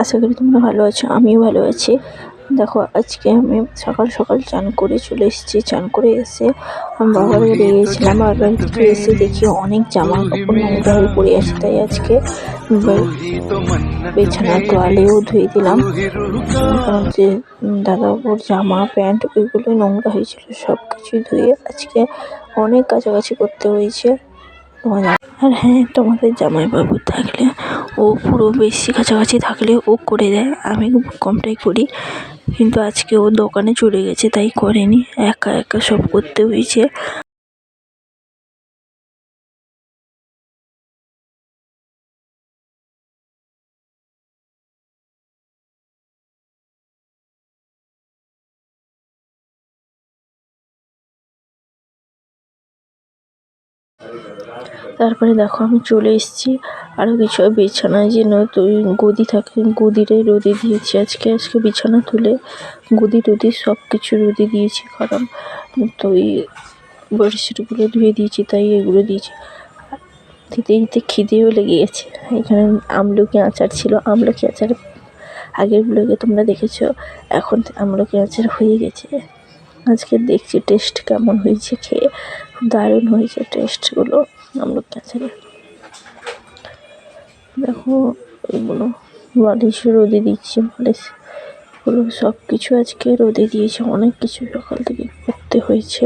আশা করি তোমরা ভালো আছো, আমিও ভালো আছি। দেখো আজকে আমি সকাল সকাল চান করে চলে এসেছি। চান করে এসে আমি বাবার বাড়ি গিয়েছিলাম। বাবার বাড়ি থেকে এসে দেখি অনেক জামা কাপড় নোংরা হয়ে পড়ে আছে, তাই আজকে বিছানার তোয়ালেও ধুয়ে দিলাম। কারণ যে দাদাবাবুর জামা প্যান্ট ওইগুলো নোংরা হয়েছিল, সব কিছুই ধুয়ে আজকে অনেক কাছাকাছি করতে হয়েছে। আর হ্যাঁ, তোমাদের জামাইবাবু থাকলে ও পুরো বেশি কাছাকাছি থাকলে ও করে দেয়, আমি কমটাই করি। কিন্তু আজকে ও দোকানে চলে গেছে তাই করেনি, একা একা সব করতে হয়েছে। তারপরে দেখো আমি চলে এসেছি আরও কিছু বিছানায় যে গদি থাকে, গদিটাই রোদে দিয়েছি আজকে বিছানা তুলে গদি টদি সব কিছু রোদে দিয়েছি। কারণ তো এই বেডশিটগুলো ধুয়ে দিয়েছি, তাই এগুলো দিয়েছি। দিতে দিতে খিদেও লেগে গেছে। এখানে আমলকি আচার ছিল, আমলকি আচার আগের ব্লগে তোমরা দেখেছো, এখন আমলকি আচার হয়ে গেছে। আজকে দেখছি টেস্ট কেমন হয়েছে, খেয়ে দারুণ হয়েছে টেস্টগুলো আমলকি আচারের। দেখো এগুলো বালিশ রোদে দিচ্ছি, বালিশগুলো সব কিছু আজকে রোদে দিয়েছে। অনেক কিছু সকাল থেকে করতে হয়েছে,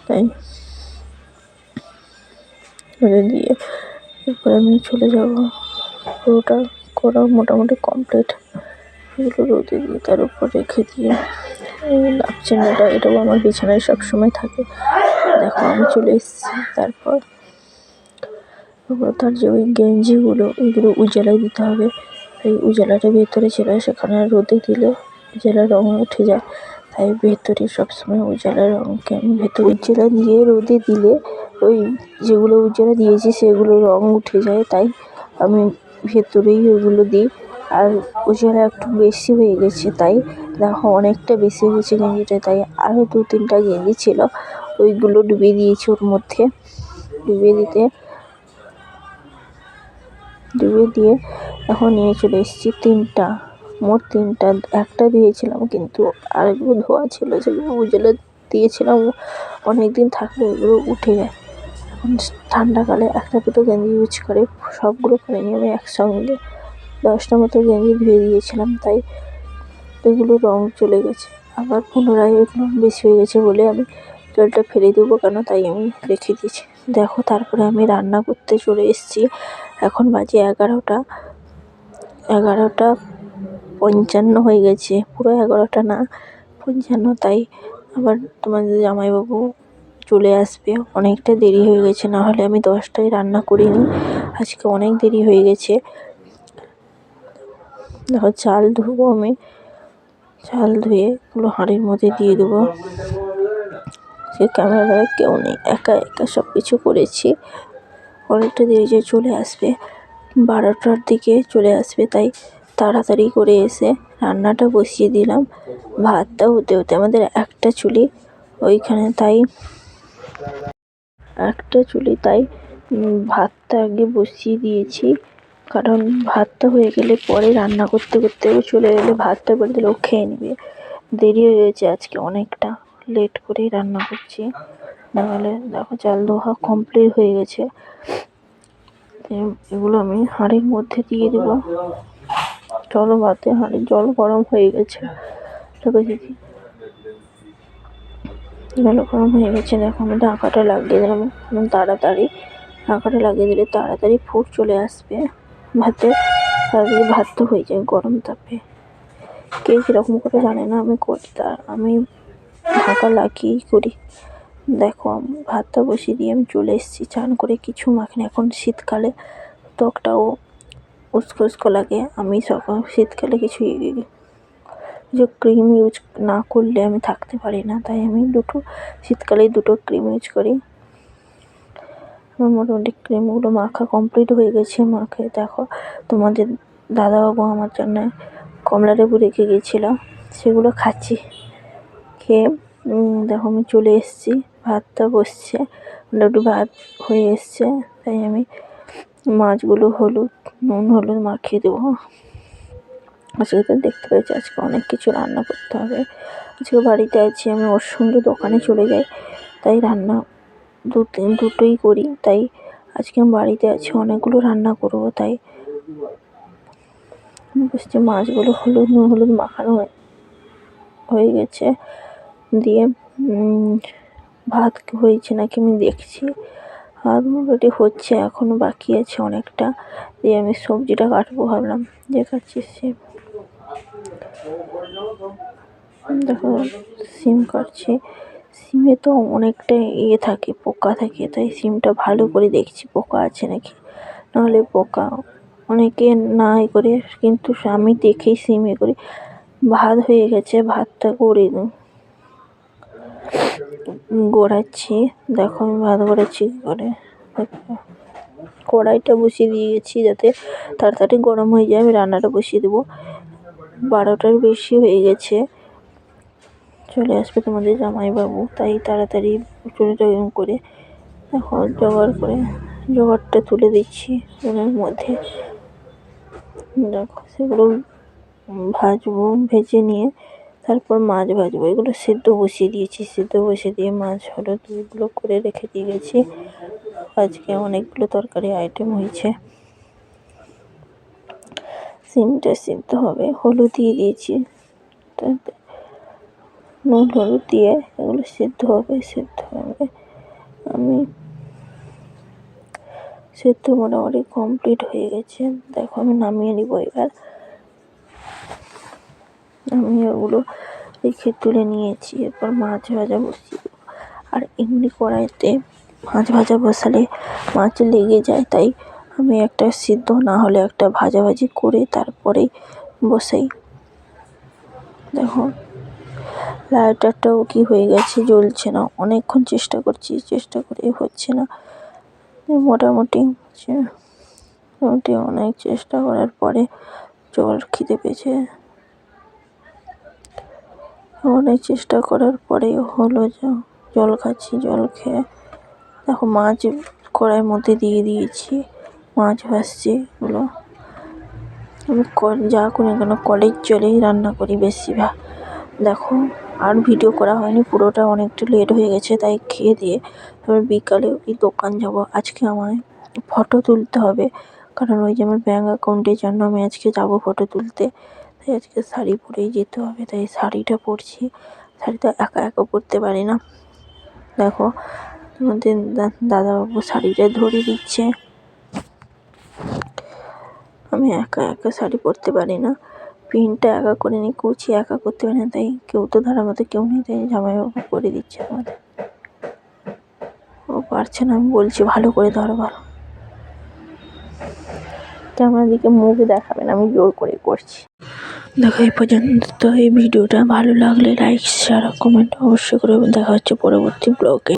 তাই রোদে দিয়ে এরপর আমি চলে যাব। পুরোটা করা মোটামুটি কমপ্লিট। এগুলো রোদে দিয়ে তার উপর রেখে দিয়ে এই লাগছে না, এটাও আমার বিছানায় সবসময় থাকে। দেখো আমি চলে এসেছি। তারপর তার যে ওই গেঞ্জিগুলো ওইগুলো উজালায় দিতে হবে। এই উজালাটা ভেতরে ছিল, সেখানে রোদে দিলে উজালার রঙ উঠে যায়, তাই ভেতরে সবসময় উজালার রঙকে আমি ভেতরে উজালা দিয়ে রোদে দিলে ওই যেগুলো উজালা দিয়েছি সেগুলো রঙ উঠে যায়, তাই আমি ভেতরেই ওগুলো দিই। আর উজালা একটু বেশি হয়ে গেছে, তাই দেখো অনেকটা বেশি হয়েছে গেঞ্জিটা, তাই আরও 2-3টা গেঞ্জি ছিল, ওইগুলো ডুবিয়ে দিয়েছি ওর মধ্যে। ডুবিয়ে দিয়ে এখন নিয়ে চলে এসেছি 3টা, মোট 3টা। একটা দিয়েছিলাম কিন্তু আরেকগুলো ধোয়া ছিল, যেগুলো উজালা দিয়েছিলাম অনেকদিন থাকলে ওগুলো উঠে যায়। এখন ঠান্ডাকালে 1-2টো গেঞ্জি ইউজ করে, সবগুলো করিনি আমি একসঙ্গে। 10টা মতো গেঞ্জি ধুয়ে দিয়েছিলাম, তাই এগুলো রঙ চলে গেছে। আবার পুনরায় এগুলো বেশি হয়ে গেছে বলে আমি জলটা ফেলে দেবো কেন, তাই আমি রেখে দিয়েছি। দেখো তারপরে আমি রান্না করতে চলে এসেছি। এখন বাজে 11:55 হয়ে গেছে, পুরো 11টা না 55। তাই আবার তোমাদের জামাইবাবু চলে আসবে, অনেকটা দেরি হয়ে গেছে, না হলে আমি 10টায় রান্না করিনি, আজকে অনেক দেরি হয়ে গেছে। দেখো চাল ধুবো আমি, চাল ধুয়ে এগুলো হাঁড়ির মধ্যে দিয়ে দেবো। সে ক্যামেরায় কেউ নেই, একা একা সব কিছু করেছি। অনেকটা দেরি যে চলে আসবে, 12টার দিকে চলে আসবে, তাই তাড়াতাড়ি করে এসে রান্নাটা বসিয়ে দিলাম। ভাতটা হতে হতে আমাদের একটা চুলি ওইখানে, তাই ভাতটা আগে বসিয়ে দিয়েছি। কারণ ভাতটা হয়ে গেলে পরে রান্না করতে করতে ও চলে গেলে ভাতটা করে দিলে ও খেয়ে নেবে। দেরি হয়ে গেছে আজকে, অনেকটা লেট করেই রান্না করছি। নাহলে দেখো চাল ধোয়া কমপ্লিট হয়ে গেছে। এগুলো আমি হাঁড়ির মধ্যে দিয়ে দেবো। চলো ভাতে হাঁড়ির জল গরম হয়ে গেছে, জল গরম হয়ে গেছে। দেখো আমি ঢাকাটা লাগিয়ে দিলাম তাড়াতাড়ি। ঢাকাটা লাগিয়ে দিলে তাড়াতাড়ি ফুট চলে আসবে ভাতে, তাড়াতাড়ি ভাত তো হয়ে যায় গরম তাপে। কে কীরকম করে জানে না, আমি করি, আমি ঢাকা লাগিয়েই করি। দেখো ভাতটা বসিয়ে দিয়ে আমি চলে এসেছি। চান করে কিছু মাখিনি, এখন শীতকালে ত্বকটাও উস্কো উস্কো লাগে। আমি শীতকালে কিছু যে ক্রিম ইউজ না করলে আমি থাকতে পারি না, তাই আমি শীতকালে 2টো ক্রিম ইউজ করি। আমার মোটামুটি ক্রিমগুলো মাখা কমপ্লিট হয়ে গেছে। মাখে দেখো তোমাদের দাদাবাবু আমার জন্য কমলা লেবু রেখে গিয়েছিল, সেগুলো খাচ্ছি। খেয়ে দেখো আমি চলে এসেছি, ভাতটা বসছে, একটু ভাত হয়ে এসছে, তাই আমি মাছগুলো নুন হলুদ মাখিয়ে দেবো। আজকে তো দেখতে পেয়েছি আজকে অনেক কিছু রান্না করতে হবে। আজকে বাড়িতে আছি আমি, ওর সঙ্গে দোকানে চলে যাই, তাই রান্না দুটোই করি। তাই আজকে আমি বাড়িতে আছি, অনেকগুলো রান্না করবো। তাই বুঝছি মাছগুলো নুন হলুদ মাখানো হয়ে গেছে। দিয়ে ভাত হয়েছে নাকি আমি দেখছি। ভাত মোটামুটি হচ্ছে, এখনও বাকি আছে অনেকটা। দিয়ে আমি সবজিটা কাটবো ভাবলাম, যে কাটছি সিম। দেখো সিম কাটছি। সিমে তো অনেকটা থাকে, পোকা থাকে। তাই সিমটা ভালো করে দেখছি পোকা আছে নাকি, নাহলে পোকা অনেকে না করে, কিন্তু আমি দেখেই সিম করি। ভাত হয়ে গেছে, ভাতটা করে গড়াচ্ছি। দেখো আমি ভাত গড়াচ্ছি কী করে। কড়াইটা বসিয়ে দিয়ে গেছি যাতে তাড়াতাড়ি গরম হয়ে যায়, আমি রান্নাটা বসিয়ে দেবো। 12টার বেশি হয়ে গেছে, চলে আসবে তোমাদের জামাইবাবু। তাই তাড়াতাড়ি চুড়িটা করে দেখো জোগাড়টা তুলে দিচ্ছি ওনার মধ্যে। দেখো সেগুলো ভাজবো, ভেজে নিয়ে তারপর মাছ ভাজবো। এগুলো সেদ্ধ বসিয়ে দিয়েছি, সেদ্ধ বসিয়ে দিয়ে মাছ হলুদ এগুলো করে রেখে দিয়ে গেছি। আজকে অনেকগুলো তরকারি আইটেম হয়েছে। সিমটা সিদ্ধ হবে, হলুদ দিয়ে দিয়েছি, নুন হলুদ দিয়ে এগুলো সিদ্ধ হবে। আমি সিদ্ধ মোটামুটি কমপ্লিট হয়ে গেছে। দেখো আমি নামিয়ে নিব এবার। আমি ওগুলো রেখে তুলে নিয়েছি, এরপর মাছ ভাজা বসিয়ে দেবো। আর এমনি কড়াইতে মাছ ভাজা বসালে মাছ লেগে যায়, তাই আমি একটা সিদ্ধ না হলে একটা ভাজাভাজি করে তারপরেই বসাই। দেখো লাইটারটাও কি হয়ে গেছে, জ্বলছে না। অনেকক্ষণ চেষ্টা করছি, চেষ্টা করে হচ্ছে না। মোটামুটি অনেক চেষ্টা করার পরে খিদে পেয়েছে, অনেক চেষ্টা করার পরে হলো জল খাচ্ছি। জল খেয়ে দেখো মাছ কড়াইয়ের মধ্যে দিয়ে দিয়েছি, মাছ ভাজছি। এগুলো আমি যা করি কেন কলের জলেই রান্না করি বেশিরভাগ। দেখো আর ভিডিও করা হয়নি, পুরোটা অনেকটা লেট হয়ে গেছে। তাই খেয়ে দিয়ে এবার বিকালে ওই দোকান যাব। আজকে আমায় ফটো তুলতে হবে, কারণ ওই যে আমার ব্যাঙ্ক অ্যাকাউন্টের জন্য আমি আজকে যাব ফটো তুলতে। তাই আজকে শাড়ি পরেই যেতে হবে, তাই শাড়িটা পরছি। শাড়িটা একা একা পরতে পারি না। দেখো আমাদের দাদাবাবু শাড়িটা ধরে দিচ্ছে, আমি একা একা শাড়ি পরতে পারি না। পিনটা একা করে নিই, কুচি একা করতে পারি না। তাই কেউ তো ধরার মতো কেউ নেই, তাই জামাইবাবু করে দিচ্ছে আমাদের। ও পারছে না, আমি বলছি ভালো করে ধরো, ভালো। ক্যামেরার দিকে মুখ দেখাবে না, আমি জোর করে করছি। দেখো এই পর্যন্ত এই ভিডিওটা ভালো লাগলে লাইক শেয়ার কমেন্ট অবশ্যই করে। দেখা হচ্ছে পরবর্তী ব্লগে।